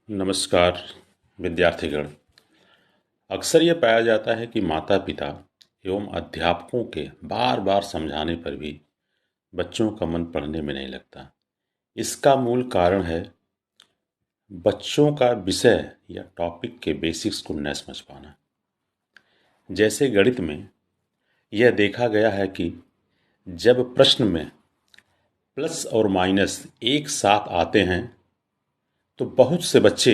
नमस्कार विद्यार्थीगण। अक्सर यह पाया जाता है कि माता पिता एवं अध्यापकों के बार बार समझाने पर भी बच्चों का मन पढ़ने में नहीं लगता। इसका मूल कारण है बच्चों का विषय या टॉपिक के बेसिक्स को न समझ पाना। जैसे गणित में यह देखा गया है कि जब प्रश्न में प्लस और माइनस एक साथ आते हैं तो बहुत से बच्चे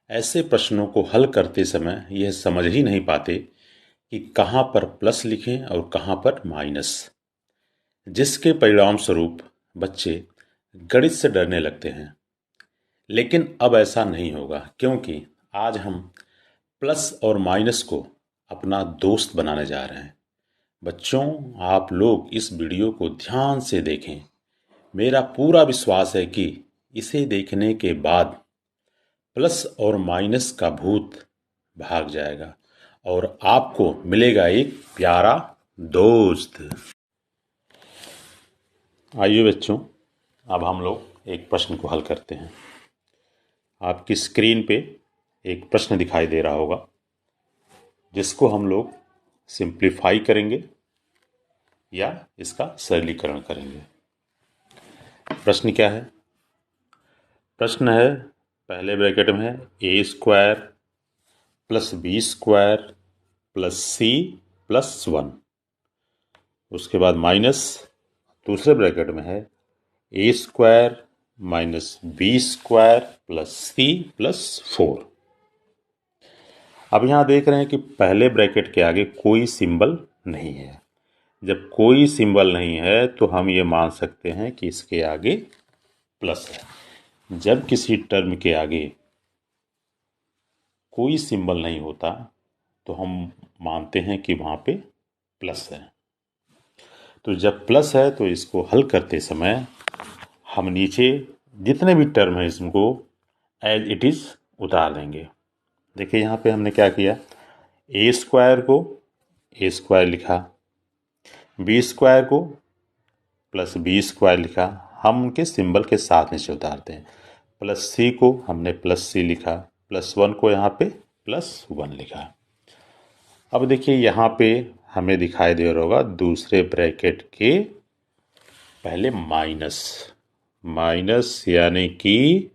ऐसे प्रश्नों को हल करते समय यह समझ ही नहीं पाते कि कहाँ पर प्लस लिखें और कहाँ पर माइनस, जिसके परिणाम स्वरूप बच्चे गणित से डरने लगते हैं। लेकिन अब ऐसा नहीं होगा, क्योंकि आज हम प्लस और माइनस को अपना दोस्त बनाने जा रहे हैं। बच्चों, आप लोग इस वीडियो को ध्यान से देखें। मेरा पूरा विश्वास है कि इसे देखने के बाद प्लस और माइनस का भूत भाग जाएगा और आपको मिलेगा एक प्यारा दोस्त। आइए बच्चों, अब हम लोग एक प्रश्न को हल करते हैं। आपकी स्क्रीन पे एक प्रश्न दिखाई दे रहा होगा, जिसको हम लोग सिंप्लीफाई करेंगे या इसका सरलीकरण करेंगे। प्रश्न क्या है? प्रश्न है, पहले ब्रैकेट में है A square plus B square plus C plus 1। उसके बाद माइनस दूसरे ब्रैकेट में है A square minus B square plus C plus 4। अब यहाँ देख रहे हैं कि पहले ब्रैकेट के आगे कोई सिंबल नहीं है। जब कोई सिंबल नहीं है तो हम ये मान सकते हैं कि इसके आगे प्लस है। जब किसी टर्म के आगे कोई सिंबल नहीं होता तो हम मानते हैं कि वहाँ पे प्लस है। तो जब प्लस है तो इसको हल करते समय हम नीचे जितने भी टर्म हैं इसको एज इट इज़ उतार देंगे। देखिए यहाँ पे हमने क्या किया, ए स्क्वायर को ए स्क्वायर लिखा, बी स्क्वायर को प्लस बी स्क्वायर लिखा, हम उनके सिंबल के साथ नीचे उतारते हैं। प्लस सी को हमने प्लस सी लिखा, प्लस 1 को यहाँ पे प्लस 1 लिखा। अब देखिए यहाँ पे हमें दिखाई दे रहा होगा दूसरे ब्रैकेट के पहले माइनस, माइनस यानी कि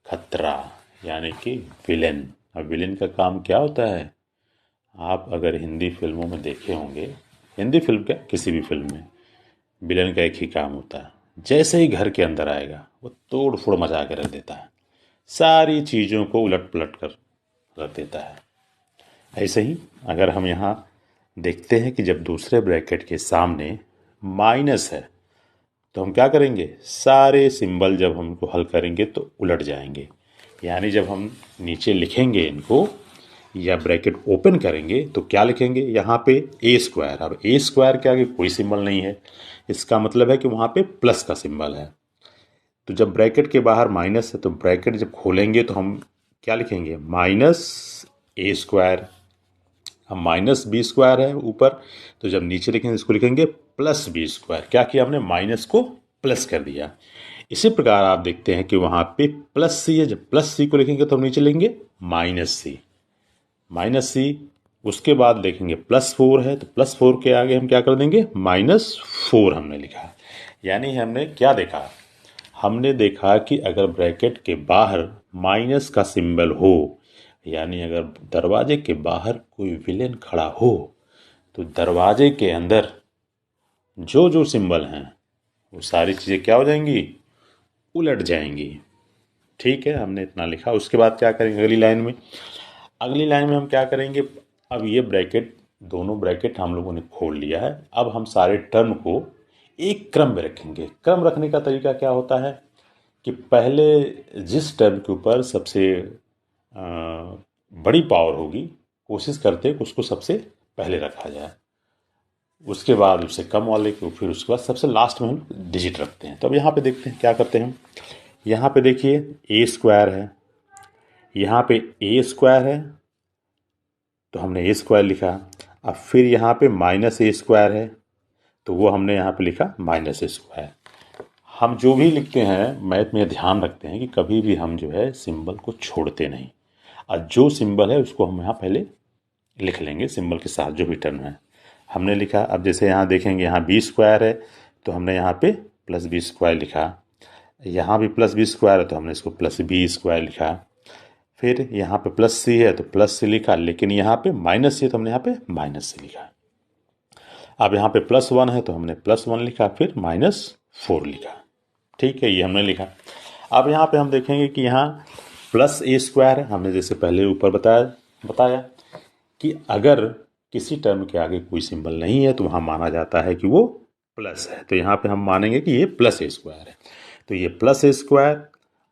खतरा, यानी कि विलेन। अब विलेन का काम क्या होता है? आप अगर हिंदी फिल्मों में देखे होंगे, हिंदी फिल्म क्या किसी भी फिल्म में विलेन का एक ही काम होता है, जैसे ही घर के अंदर आएगा वो तोड़ फोड़ मचा के रख देता है, सारी चीज़ों को उलट पलट कर रख देता है। ऐसे ही अगर हम यहाँ देखते हैं कि जब दूसरे ब्रैकेट के सामने माइनस है तो हम क्या करेंगे, सारे सिंबल जब हमको हल करेंगे तो उलट जाएंगे। यानी जब हम नीचे लिखेंगे इनको या ब्रैकेट ओपन करेंगे तो क्या लिखेंगे, यहाँ पे ए स्क्वायर। अब ए स्क्वायर के आगे कोई सिंबल नहीं है, इसका मतलब है कि वहाँ पे प्लस का सिंबल है। तो जब ब्रैकेट के बाहर माइनस है तो ब्रैकेट जब खोलेंगे तो हम क्या लिखेंगे, माइनस ए स्क्वायर। अब माइनस बी स्क्वायर है ऊपर, तो जब नीचे लिखेंगे इसको लिखेंगे प्लस बी स्क्वायर। क्या किया हमने, माइनस को प्लस कर दिया। इसी प्रकार आप देखते हैं कि वहाँ पे प्लस सी है, जब प्लस सी को लिखेंगे तो हम नीचे लिखेंगे माइनस सी, माइनस सी। उसके बाद देखेंगे प्लस 4 है तो प्लस 4 के आगे हम क्या कर देंगे, माइनस 4 हमने लिखा। यानी हमने क्या देखा, हमने देखा कि अगर ब्रैकेट के बाहर माइनस का सिंबल हो, यानी अगर दरवाजे के बाहर कोई विलेन खड़ा हो तो दरवाजे के अंदर जो जो सिंबल हैं वो सारी चीज़ें क्या हो जाएंगी, उलट जाएंगी। ठीक है, हमने इतना लिखा। उसके बाद क्या करेंगे अगली लाइन में, अगली लाइन में हम क्या करेंगे, अब ये ब्रैकेट, दोनों ब्रैकेट हम लोगों ने खोल लिया है। अब हम सारे टर्म को एक क्रम में रखेंगे। क्रम रखने का तरीका क्या होता है कि पहले जिस टर्म के ऊपर सबसे बड़ी पावर होगी, कोशिश करते हैं कि उसको सबसे पहले रखा जाए, उसके बाद उससे कम वाले को, फिर उसके बाद सबसे लास्ट में हम डिजिट रखते हैं। तो अब यहाँ पे देखते हैं क्या करते हैं। यहाँ पे देखिए ए स्क्वायर है, यहाँ पे ए स्क्वायर है तो हमने ए स्क्वायर लिखा। अब फिर यहाँ पे माइनस ए स्क्वायर है तो वो हमने यहाँ पे लिखा माइनस ए स्क्वायर। हम जो भी लिखते हैं मैथ में ध्यान रखते हैं कि कभी भी हम जो है सिंबल को छोड़ते नहीं, और जो सिंबल है उसको हम यहाँ पहले लिख लेंगे सिंबल के साथ जो भी टर्म है हमने लिखा। अब जैसे यहाँ देखेंगे यहाँ बी स्क्वायर है तो हमने यहाँ पे प्लस बी स्क्वायर लिखा, यहाँ भी प्लस बी स्क्वायर है तो हमने इसको प्लस बी स्क्वायर लिखा, फिर यहाँ पे प्लस सी है तो प्लस सी लिखा, लेकिन यहाँ पे माइनस सी है तो हमने यहाँ पे माइनस सी लिखा। अब यहाँ पे प्लस वन है तो हमने प्लस वन लिखा, फिर माइनस फोर लिखा। ठीक है, ये हमने लिखा। अब यहाँ पे हम देखेंगे कि यहाँ प्लस ए स्क्वायर है, हमने जैसे पहले ऊपर बताया कि अगर किसी टर्म के आगे कोई सिंबल नहीं है तो वहाँ माना जाता है कि वो प्लस है, तो यहाँ पे हम मानेंगे कि ये प्लस ए स्क्वायर है। तो ये प्लस ए स्क्वायर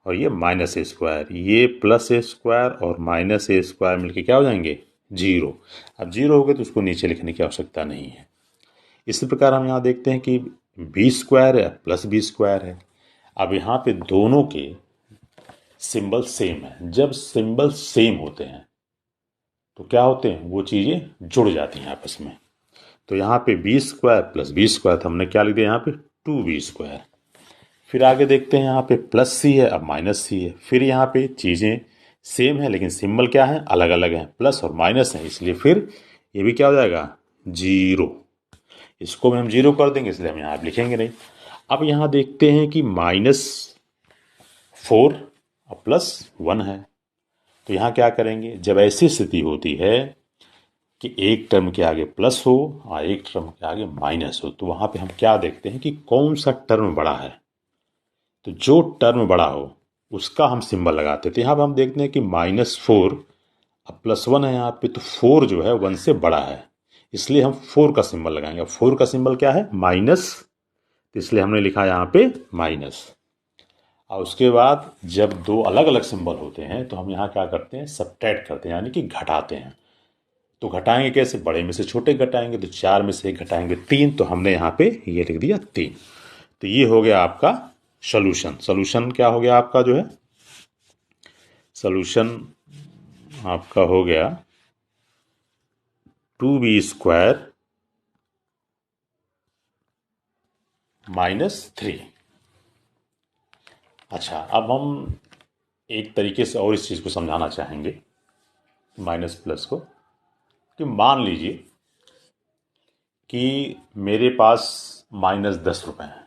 और ये माइनस ए स्क्वायर, ये प्लस ए स्क्वायर और माइनस ए स्क्वायर मिलके क्या हो जाएंगे, जीरो। अब जीरो हो गए तो उसको नीचे लिखने की आवश्यकता नहीं है। इसी प्रकार हम यहाँ देखते हैं कि बी स्क्वायर है प्लस बी स्क्वायर है। अब यहाँ पे दोनों के सिंबल सेम है। जब सिंबल सेम होते हैं तो क्या होते हैं, वो चीज़ें जुड़ जाती हैं आपस में। तो यहाँ पे B square plus B square, तो हमने क्या लिख दिया यहाँ पे टू बी स्क्वायर। फिर आगे देखते हैं यहाँ पे प्लस सी है अब माइनस सी है, फिर यहाँ पे चीज़ें सेम है लेकिन सिंबल क्या है, अलग अलग है, प्लस और माइनस है, इसलिए फिर ये भी क्या हो जाएगा, जीरो। इसको भी हम जीरो कर देंगे इसलिए हम यहाँ लिखेंगे नहीं। अब यहाँ देखते हैं कि माइनस फोर और प्लस वन है, तो यहाँ क्या करेंगे, जब ऐसी स्थिति होती है कि एक टर्म के आगे प्लस हो और एक टर्म के आगे माइनस हो, तो वहाँ पे हम क्या देखते हैं कि कौन सा टर्म बड़ा है। तो जो टर्म बड़ा हो उसका हम सिंबल लगाते थे। यहाँ पे हम देखते हैं कि माइनस फोर अब प्लस वन है यहाँ पे, तो फोर जो है वन से बड़ा है, इसलिए हम फोर का सिंबल लगाएंगे। फोर का सिंबल क्या है, माइनस, तो इसलिए हमने लिखा यहाँ पे माइनस। और उसके बाद जब दो अलग अलग सिंबल होते हैं तो हम यहाँ क्या करते हैं, सब्ट्रैक्ट करते हैं, यानी कि घटाते हैं। तो घटाएंगे कैसे, बड़े में से छोटे घटाएंगे, तो चार में से एक घटाएंगे तीन, तो हमने यहाँ पे ये लिख दिया तीन। तो ये हो गया आपका सोल्यूशन। सोल्यूशन क्या हो गया आपका, जो है सोल्यूशन आपका हो गया two B square minus three. अच्छा, अब हम एक तरीके से और इस चीज़ को समझाना चाहेंगे माइनस प्लस को, कि मान लीजिए कि मेरे पास माइनस 10 रुपये हैं।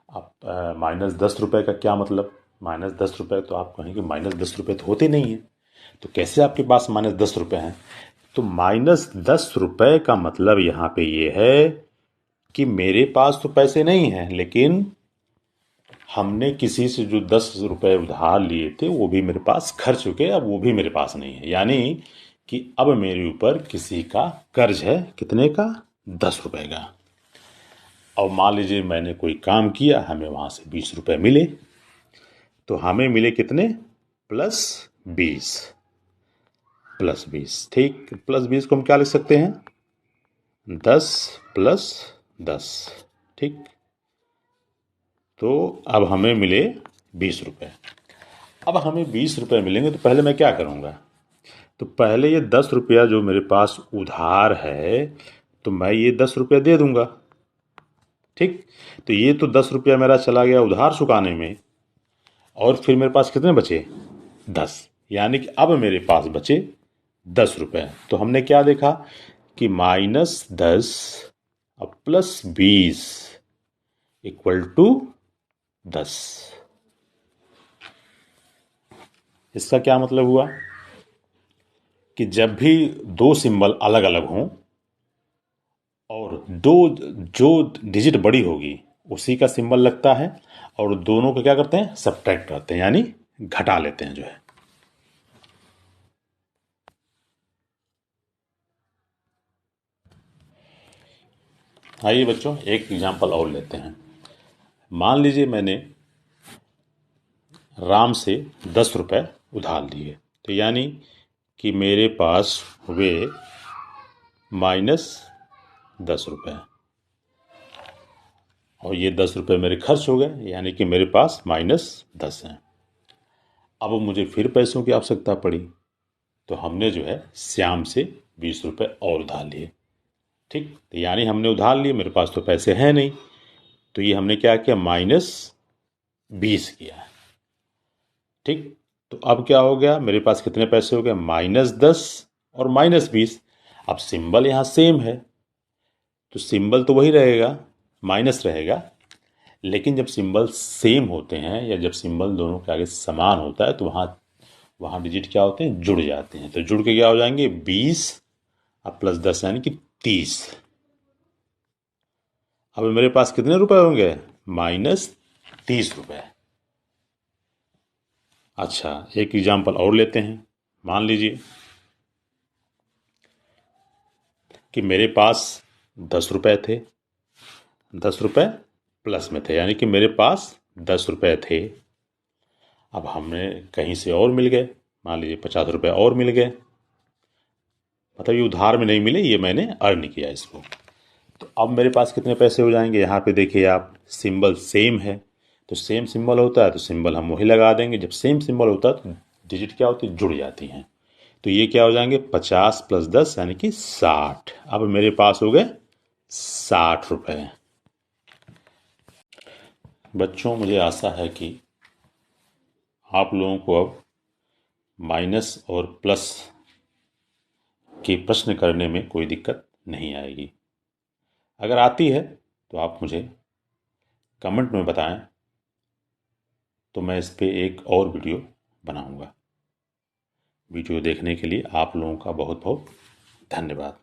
अब माइनस 10 रुपये का क्या मतलब, माइनस 10 रुपये, तो आप कहेंगे माइनस 10 रुपये तो होते नहीं हैं, तो कैसे आपके पास माइनस 10 रुपये हैं। तो माइनस 10 रुपये का मतलब यहाँ पे ये है कि मेरे पास तो पैसे नहीं हैं, लेकिन हमने किसी से जो 10 रुपये उधार लिए थे वो भी मेरे पास खर्च हो गए, अब वो भी मेरे पास नहीं है, यानी कि अब मेरे ऊपर किसी का कर्ज है, कितने का, 10 रुपये का। अब मान लीजिए मैंने कोई काम किया, हमें वहाँ से 20 रुपये मिले, तो हमें मिले कितने, प्लस 20, प्लस 20। ठीक, प्लस 20 को हम क्या लिख सकते हैं, 10 प्लस 10। ठीक, तो अब हमें मिले 20 रुपये। अब हमें 20 रुपये मिलेंगे तो पहले मैं क्या करूँगा, तो पहले ये 10 रुपया जो मेरे पास उधार है तो मैं ये 10 रुपया दे दूंगा। ठीक, तो ये तो 10 रुपया मेरा चला गया उधार चुकाने में, और फिर मेरे पास कितने बचे, 10, यानी कि अब मेरे पास बचे 10 रुपये। तो हमने क्या देखा कि माइनस 10 और प्लस 20 इक्वल टू 10। इसका क्या मतलब हुआ कि जब भी दो सिंबल अलग अलग हों और दो जो डिजिट बड़ी होगी उसी का सिंबल लगता है, और दोनों को क्या करते हैं, सब्ट्रैक्ट करते हैं, यानी घटा लेते हैं जो है। आइए बच्चों एक एग्जांपल और लेते हैं। मान लीजिए मैंने राम से 10 रुपये उधार लिए, तो यानी कि मेरे पास हुए माइनस 10 रुपये, और ये 10 रुपये मेरे खर्च हो गए, यानी कि मेरे पास माइनस 10 हैं। अब मुझे फिर पैसों की आवश्यकता पड़ी, तो हमने जो है श्याम से 20 रुपये और उधार लिए। ठीक, तो यानी हमने उधार लिए, मेरे पास तो पैसे हैं नहीं, तो ये हमने क्या किया, -20 किया। ठीक, तो अब क्या हो गया, मेरे पास कितने पैसे हो गए, -10 और -20। अब सिंबल यहाँ सेम है तो सिंबल तो वही रहेगा, माइनस रहेगा। लेकिन जब सिंबल सेम होते हैं या जब सिंबल दोनों के आगे समान होता है तो वहाँ वहाँ डिजिट क्या होते हैं, जुड़ जाते हैं। तो जुड़ के क्या हो जाएंगे, 20 अब +10 यानी कि 30। अब मेरे पास कितने रुपए होंगे, -30 रुपए। अच्छा, एक एग्जाम्पल और लेते हैं। मान लीजिए कि मेरे पास 10 रुपए थे, 10 रुपए प्लस में थे, यानी कि मेरे पास 10 रुपए थे। अब हमने कहीं से और मिल गए, मान लीजिए 50 रुपए और मिल गए, मतलब ये उधार में नहीं मिले, ये मैंने अर्न किया इसको। तो अब मेरे पास कितने पैसे हो जाएंगे, यहाँ पे देखिए आप, सिंबल सेम है तो सेम सिंबल होता है तो सिंबल हम वही लगा देंगे। जब सेम सिंबल होता है तो डिजिट क्या होती है, जुड़ जाती हैं। तो ये क्या हो जाएंगे, 50 + 10 यानी कि 60। अब मेरे पास हो गए 60 रुपए। बच्चों, मुझे आशा है कि आप लोगों को अब माइनस और प्लस के प्रश्न करने में कोई दिक्कत नहीं आएगी। अगर आती है तो आप मुझे कमेंट में बताएं, तो मैं इस पे एक और वीडियो बनाऊंगा। वीडियो देखने के लिए आप लोगों का बहुत बहुत धन्यवाद।